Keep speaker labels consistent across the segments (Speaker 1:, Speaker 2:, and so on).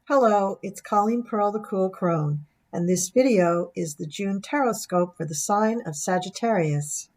Speaker 1: Hello, it's Colleen Pearl the Cool Crone, and this video is the June Tarotscope for the sign of Sagittarius.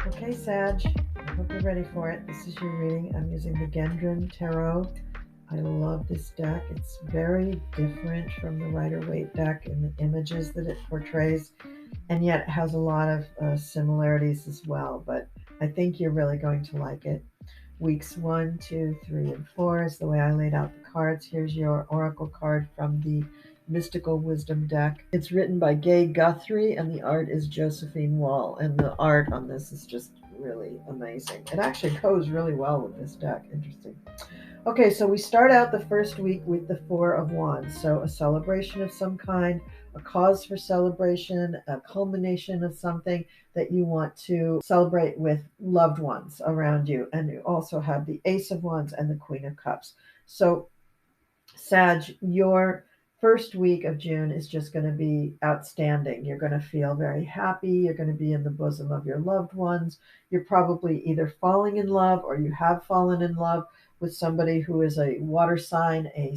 Speaker 1: Okay, Sag, I hope you're ready for it. This is your reading. I'm using the Gendron Tarot. I love this deck. It's very different from the Rider-Waite deck in the images that it portrays, and yet it has a lot of similarities as well, but I think you're really going to like it. Weeks 1, 2, 3, and 4 is the way I laid out the cards. Here's your oracle card from the Mystical Wisdom deck. It's written by Gay Guthrie, and the art is Josephine Wall. And the art on this is just really amazing. It actually goes really well with this deck. Interesting. Okay, so we start out the first week with the Four of Wands. So a celebration of some kind, a cause for celebration, a culmination of something that you want to celebrate with loved ones around you. And you also have the Ace of Wands and the Queen of Cups. So Sag, your first week of June is just going to be outstanding. You're going to feel very happy. You're going to be in the bosom of your loved ones. You're probably either falling in love or you have fallen in love with somebody who is a water sign, a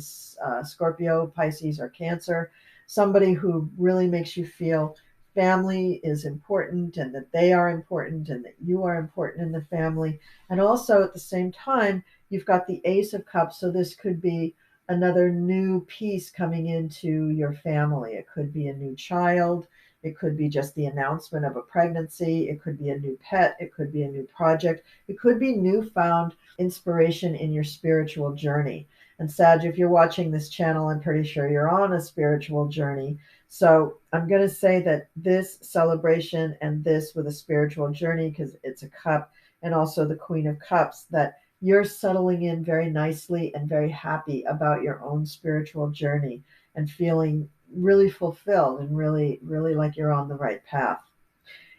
Speaker 1: Scorpio, Pisces, or Cancer, somebody who really makes you feel family is important and that they are important and that you are important in the family. And also at the same time, you've got the Ace of Cups. So this could be another new piece coming into your family. It could be a new child. It could be just the announcement of a pregnancy. It could be a new pet. It could be a new project. It could be newfound inspiration in your spiritual journey. And Sag, if you're watching this channel, I'm pretty sure you're on a spiritual journey. So I'm going to say that this celebration and this with a spiritual journey, because it's a cup and also the Queen of Cups, that you're settling in very nicely and very happy about your own spiritual journey and feeling really fulfilled and really, really like you're on the right path.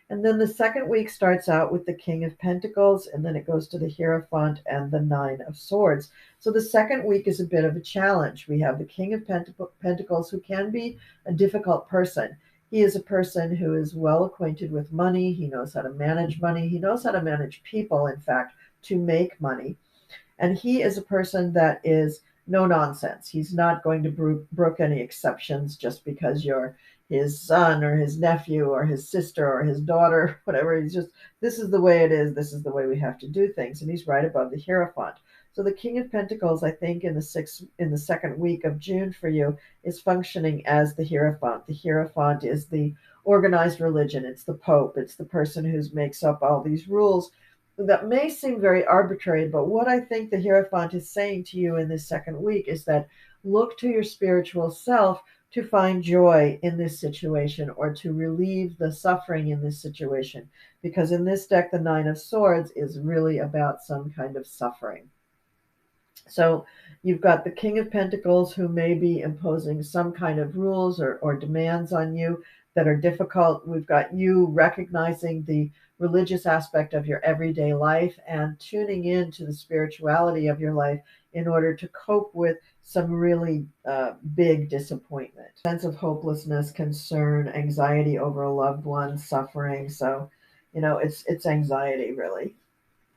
Speaker 1: And then the second week starts out with the King of Pentacles, and then it goes to the Hierophant and the Nine of Swords. So the second week is a bit of a challenge. We have the King of Pentacles, who can be a difficult person. He is a person who is well acquainted with money. He knows how to manage money. He knows how to manage people, in fact, to make money. And he is a person that is no nonsense. He's not going to brook any exceptions just because you're his son or his nephew or his sister or his daughter, whatever. He's just, this is the way it is. This is the way we have to do things. And he's right above the Hierophant. So the King of Pentacles, I think in the second week of June for you, is functioning as the Hierophant. The Hierophant is the organized religion. It's the Pope. It's the person who makes up all these rules that may seem very arbitrary, but what I think the Hierophant is saying to you in this second week is that look to your spiritual self to find joy in this situation or to relieve the suffering in this situation. Because in this deck, the Nine of Swords is really about some kind of suffering. So you've got the King of Pentacles, who may be imposing some kind of rules or demands on you that are difficult. We've got you recognizing the religious aspect of your everyday life and tuning into the spirituality of your life in order to cope with some really big disappointment. Sense of hopelessness, concern, anxiety over a loved one, suffering. So, it's anxiety, really.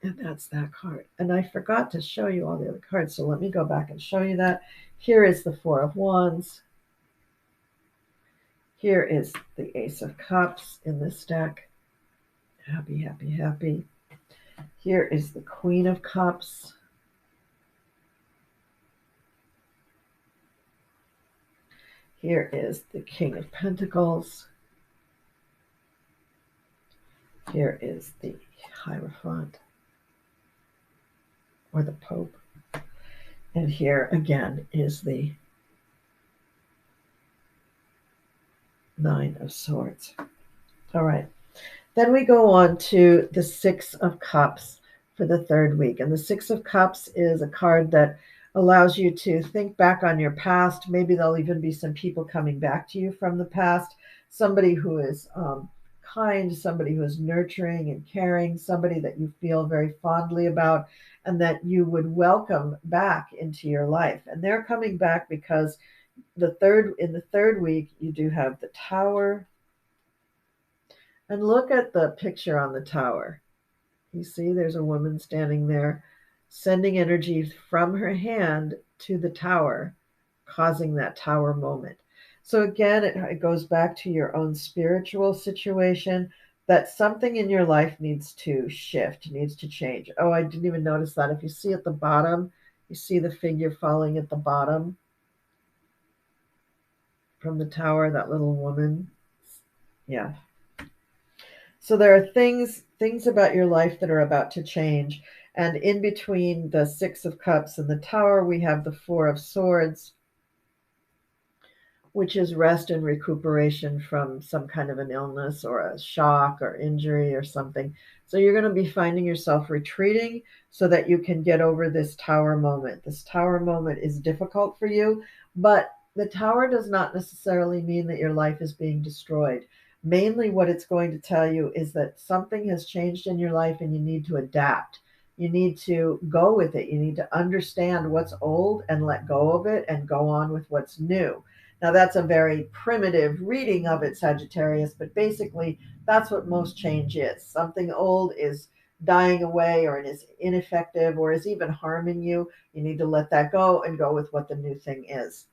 Speaker 1: And that's that card. And I forgot to show you all the other cards, so let me go back and show you that. Here is the Four of Wands. Here is the Ace of Cups in this deck. Happy, happy, happy. Here is the Queen of Cups. Here is the King of Pentacles. Here is the Hierophant, or the Pope. And here again is the Nine of Swords. All right. Then we go on to the Six of Cups for the third week. And the Six of Cups is a card that allows you to think back on your past. Maybe there'll even be some people coming back to you from the past. Somebody who is kind, somebody who is nurturing and caring, somebody that you feel very fondly about and that you would welcome back into your life. And they're coming back because in the third week, you do have the Tower. And look at the picture on the Tower. You see, there's a woman standing there sending energy from her hand to the Tower, causing that Tower moment. So again, it goes back to your own spiritual situation, that something in your life needs to shift, needs to change. Oh, I didn't even notice that. If you see at the bottom, you see the figure falling at the bottom from the Tower, that little woman. Yeah. So there are things about your life that are about to change. And in between the Six of Cups and the Tower, we have the Four of Swords, which is rest and recuperation from some kind of an illness or a shock or injury or something. So you're going to be finding yourself retreating so that you can get over this Tower moment. This Tower moment is difficult for you, but the Tower does not necessarily mean that your life is being destroyed. Mainly what it's going to tell you is that something has changed in your life and you need to adapt. You need to go with it. You need to understand what's old and let go of it and go on with what's new. Now, that's a very primitive reading of it, Sagittarius, but basically that's what most change is. Something old is dying away or it is ineffective or is even harming you. You need to let that go and go with what the new thing is.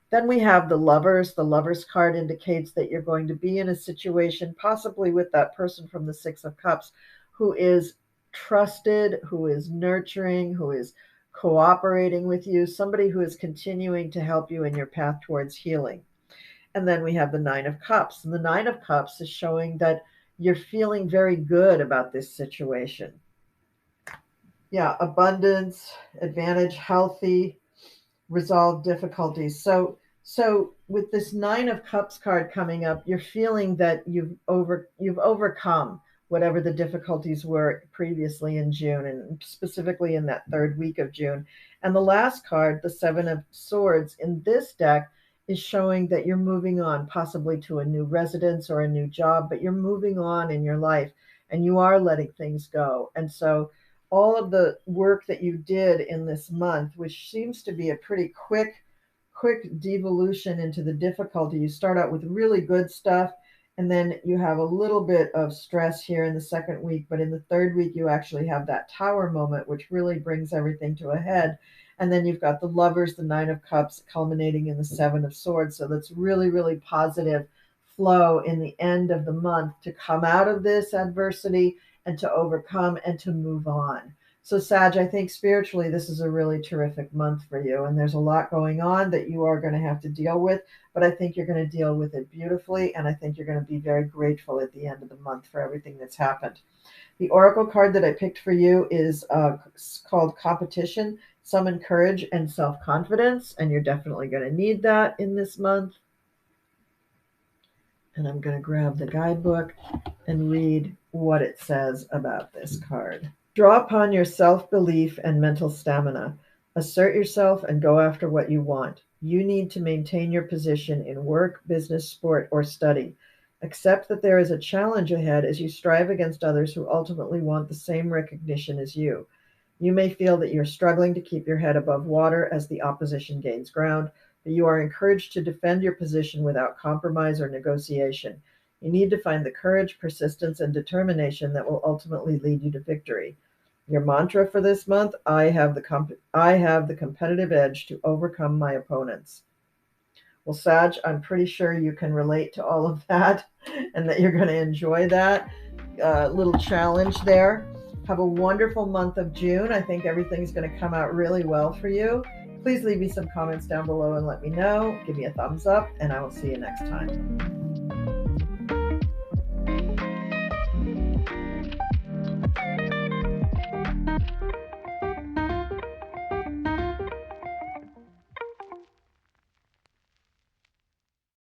Speaker 1: Then we have the Lovers. The Lovers card indicates that you're going to be in a situation, possibly with that person from the Six of Cups, who is trusted, who is nurturing, who is cooperating with you, somebody who is continuing to help you in your path towards healing. And then we have the Nine of Cups. And the Nine of Cups is showing that you're feeling very good about this situation. Yeah, abundance, advantage, healthy, resolve difficulties. So with this Nine of Cups card coming up, you're feeling that you've overcome whatever the difficulties were previously in June, and specifically in that third week of June. And the last card, the Seven of Swords in this deck, is showing that you're moving on, possibly to a new residence or a new job, but you're moving on in your life and you are letting things go. And so all of the work that you did in this month, which seems to be a pretty quick devolution into the difficulty. You start out with really good stuff, and then you have a little bit of stress here in the second week, but in the third week, you actually have that Tower moment, which really brings everything to a head. And then you've got the Lovers, the Nine of Cups, culminating in the Seven of Swords. So that's really, really positive flow in the end of the month to come out of this adversity and to overcome and to move on. So Sag, I think spiritually, this is a really terrific month for you. And there's a lot going on that you are going to have to deal with, but I think you're going to deal with it beautifully. And I think you're going to be very grateful at the end of the month for everything that's happened. The Oracle card that I picked for you is called Competition, Summon Courage and Self-Confidence. And you're definitely going to need that in this month. And I'm going to grab the guidebook and read what it says about this card. Draw upon your self-belief and mental stamina. Assert yourself and go after what you want. You need to maintain your position in work, business, sport, or study. Accept that there is a challenge ahead as you strive against others who ultimately want the same recognition as you. You may feel that you're struggling to keep your head above water as the opposition gains ground, but you are encouraged to defend your position without compromise or negotiation. You need to find the courage, persistence, and determination that will ultimately lead you to victory. Your mantra for this month: I have the competitive edge to overcome my opponents. Well, Sag, I'm pretty sure you can relate to all of that and that you're going to enjoy that little challenge there. Have a wonderful month of June. I think everything's going to come out really well for you. Please leave me some comments down below and let me know. Give me a thumbs up, and I will see you next time.